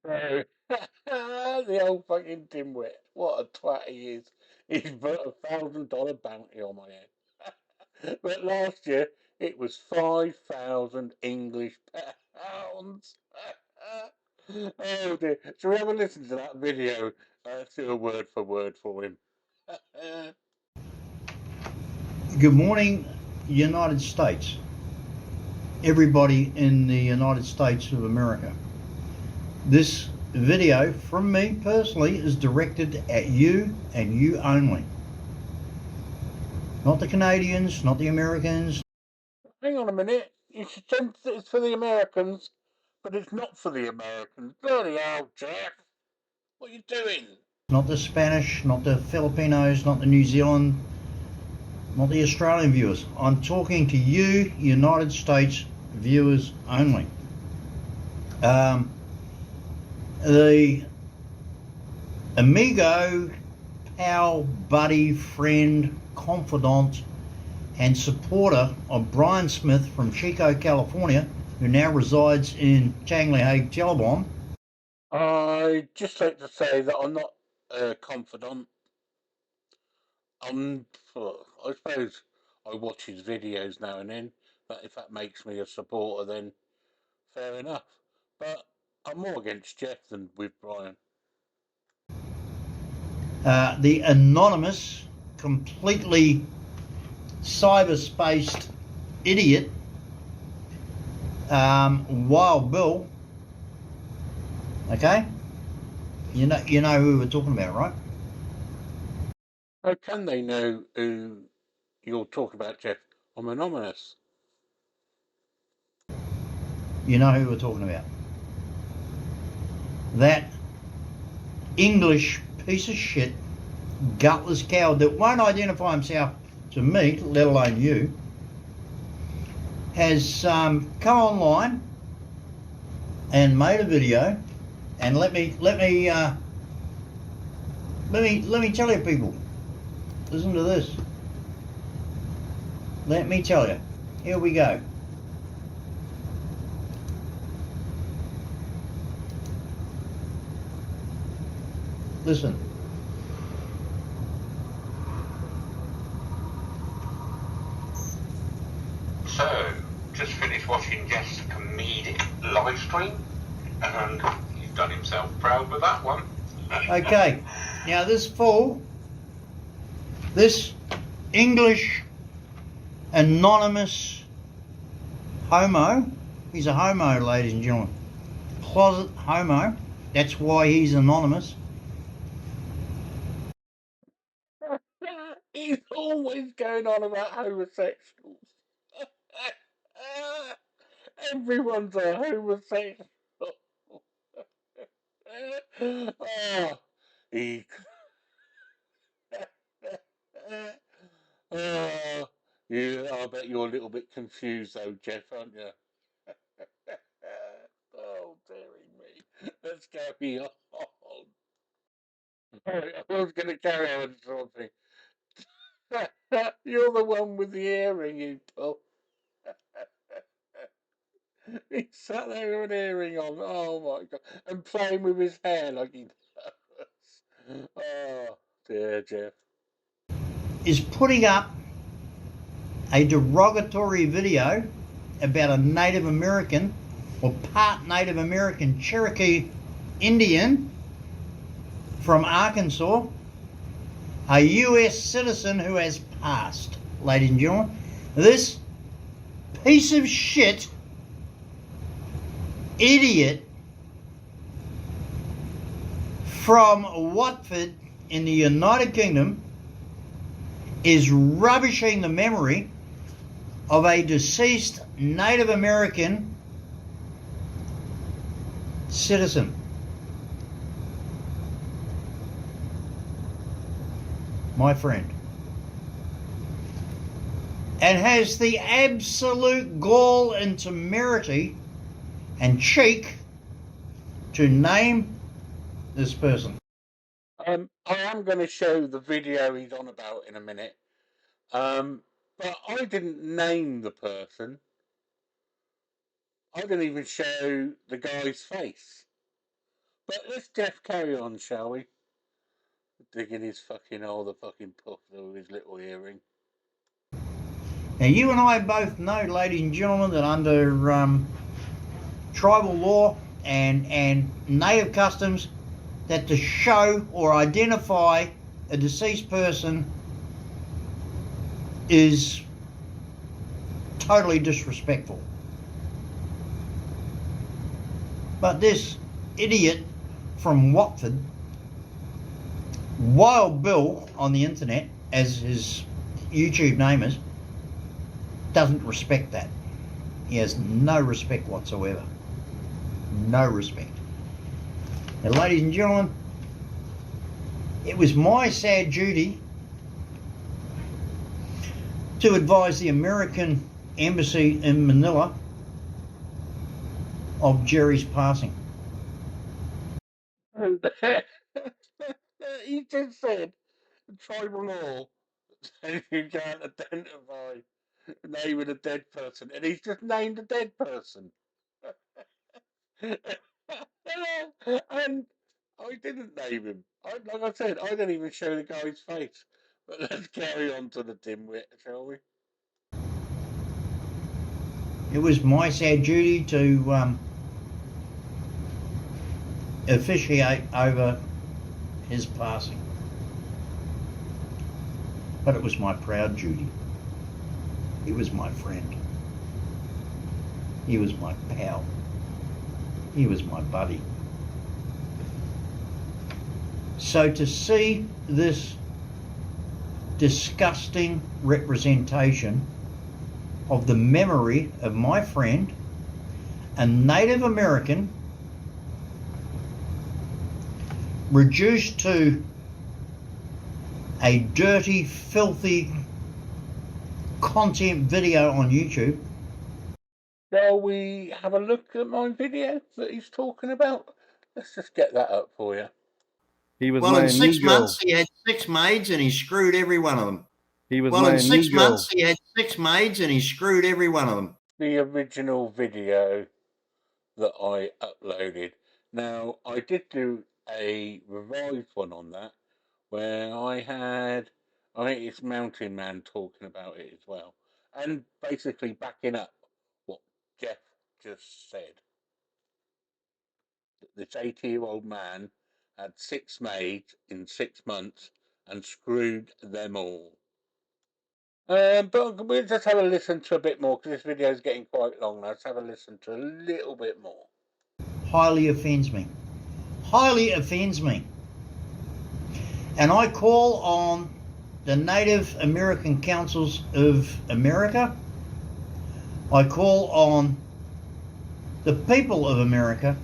So, the old fucking dimwit. What a twat he is. He's put $1,000 bounty on my head. But last year it was 5,000 English pounds. Oh dear. Shall we have a listen to that video? Do a word for word for him. Good morning, United States. Everybody in the United States of America. This video from me personally is directed at you and you only. Not the Canadians, not the Americans, Hang on a minute. You should think that it's for the Americans, but it's not for the Americans. Bloody hell, Jeff. What are you doing? not the Spanish, not the Filipinos, not the New Zealand, not the Australian viewers. I'm talking to you, United States viewers only. The amigo, pal, buddy, friend, confidant, and supporter of Brian Smith from Chico, California, who now resides in Changlihage, Chelabon. I'd just like to say that I'm not confident. I suppose I watch his videos now and then, but if that makes me a supporter, then fair enough. But I'm more against Jeff than with Brian. The anonymous, completely cyber-spaced idiot, Wild Bill. Okay, you know who we're talking about, right? How can they know who you're talking about, Jeff? I'm anonymous. You know who we're talking about. That English piece of shit, gutless coward that won't identify himself to me, let alone you, has come online and made a video. And let me tell you, people, listen to this. Let me tell you. Here we go. Listen. So, just finished watching Jeff's comedic live stream, and he's done himself proud with that one. Okay. Now this fool, this English anonymous homo, he's a homo, ladies and gentlemen. Closet homo. That's why he's anonymous. He's always going on about homosexuals. Everyone's a homosexual. Oh, he. Oh, I bet you're a little bit confused though, Jeff, aren't you? Oh, dearie me. Let's carry on. I was going to carry on something. You're the one with the earring, you pup. He sat there with an earring on. Oh my god. And playing with his hair like he does. Oh dear, Jeff. Is putting up a derogatory video about a Native American or part Native American Cherokee Indian from Arkansas, a US citizen who has passed, ladies and gentlemen. This piece of shit, idiot from Watford in the United Kingdom is rubbishing the memory of a deceased Native American citizen. My friend. And has the absolute gall and temerity and cheek to name this person. I am going to show the video he's on about in a minute. But I didn't name the person. I didn't even show the guy's face. But let's Jeff carry on, shall we? Digging his fucking hole, the fucking puff through his little earring. Now, you and I both know, ladies and gentlemen, that under tribal law and native customs, that to show or identify a deceased person is totally disrespectful. But this idiot from Watford, Wild Bill on the internet, as his YouTube name is, doesn't respect that. He has no respect whatsoever. No respect. Now, ladies and gentlemen, it was my sad duty to advise the American Embassy in Manila of Jerry's passing. He just said tribal law says you can't identify naming a dead person, and he's just named a dead person. And I didn't name him. Like I said, I didn't even show the guy's face. But let's carry on to the dimwit, shall we? It was my sad duty to officiate over his passing. But it was my proud duty. He was my friend. He was my pal. He was my buddy. So to see this disgusting representation of the memory of my friend, a Native American, reduced to a dirty, filthy content video on YouTube. Shall we have a look at my video that he's talking about? Let's just get that up for you. He was Well, my in 6 Negro. months, he had 6 maids and he screwed every one of them. He was Well, my in 6 Negro. months, he had 6 maids and he screwed every one of them. The original video that I uploaded. Now, I did do a revised one on that where I think it's Mountain Man talking about it as well. And basically backing up what Jeff just said. This 80-year-old man had 6 maids in 6 months and screwed them all. But we'll just have a listen to a bit more because this video is getting quite long now. Let's have a listen to a little bit more. Highly offends me. Highly offends me. And I call on the Native American Councils of America. I call on the people of America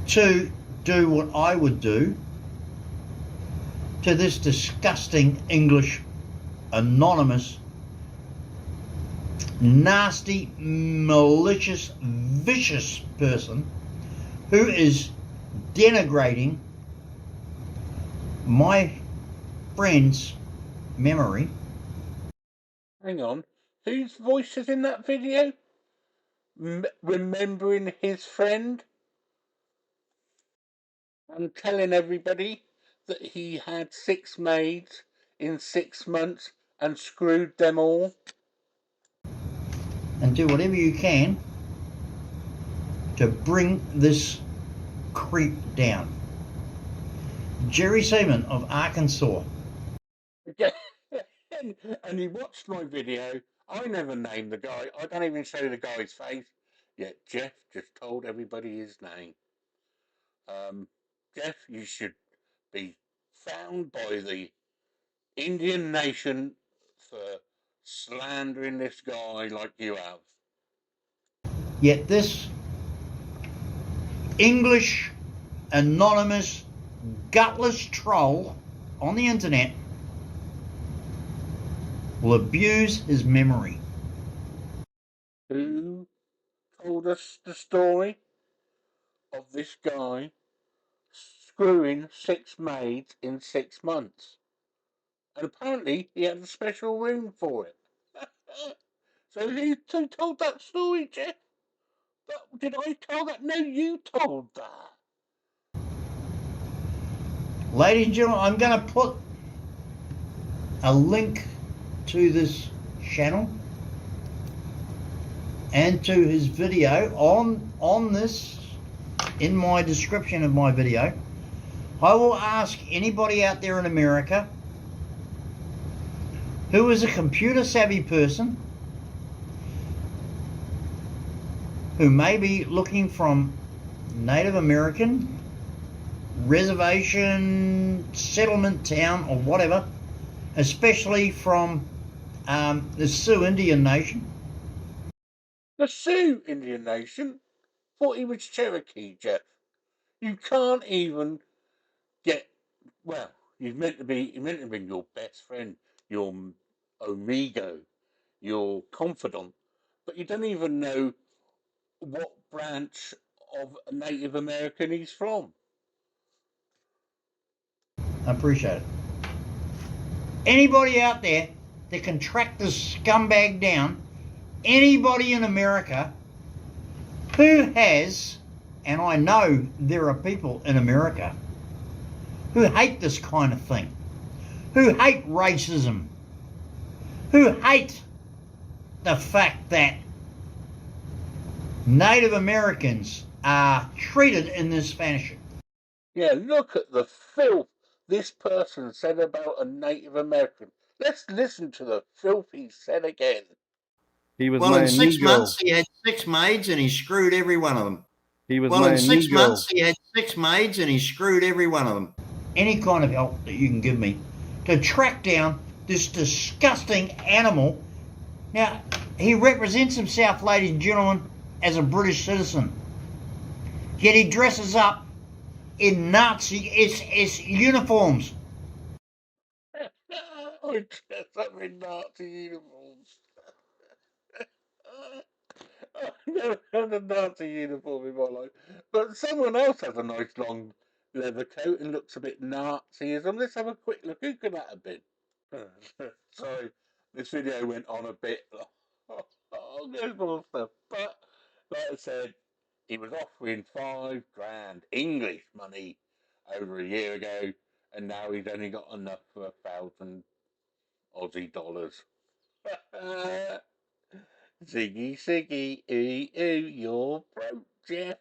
to do what I would do to this disgusting English, anonymous, nasty, malicious, vicious person who is denigrating my friend's memory. Hang on. Whose voice is in that video? Remembering his friend? And telling everybody that he had 6 maids in 6 months and screwed them all? And do whatever you can to bring this creep down. Jerry Seaman of Arkansas. And he watched my video. I never named the guy. I don't even show the guy's face. Yet Jeff just told everybody his name. Jeff, you should be found by the Indian nation for slandering this guy like you have. Yet this English, anonymous, gutless troll on the internet will abuse his memory. Who told us the story of this guy screwing 6 maids in 6 months? And apparently he had a special room for it. So who told that story, Jeff? Did I tell that? No, you told that. Ladies and gentlemen, I'm going to put a link to this channel and to his video on this in my description of my video. I will ask anybody out there in America who is a computer savvy person who may be looking from Native American, reservation, settlement town, or whatever, especially from the Sioux Indian Nation. The Sioux Indian Nation? Thought he was Cherokee, Jeff. You can't even get, well, you're meant to be your best friend, your amigo, your confidant, but you don't even know what branch of Native American he's from. I appreciate it. Anybody out there that can track this scumbag down, anybody in America who has, and I know there are people in America who hate this kind of thing, who hate racism, who hate the fact that Native Americans are treated in this fashion. Yeah, look at the filth this person said about a Native American. Let's listen to the filth he said again. He was Well, my in 6 amigo. months, he had 6 maids and he screwed every one of them. He was Well, my in 6 amigo. months, he had 6 maids and he screwed every one of them. Any kind of help that you can give me to track down this disgusting animal. Now, he represents himself, ladies and gentlemen, as a British citizen. Yet he dresses up in Nazi SS uniforms. I dress up in Nazi uniforms. I've never had a Nazi uniform in my life. But someone else has a nice long leather coat and looks a bit Nazism. Let's have a quick look. Who could that have been? Sorry, this video went on a bit. There's more stuff. But, like I said, he was offering $5,000 English money over a year ago, and now he's only got enough for 1,000 Aussie dollars. Ziggy, Ziggy, ooh, ooh, you're broke, Jeff.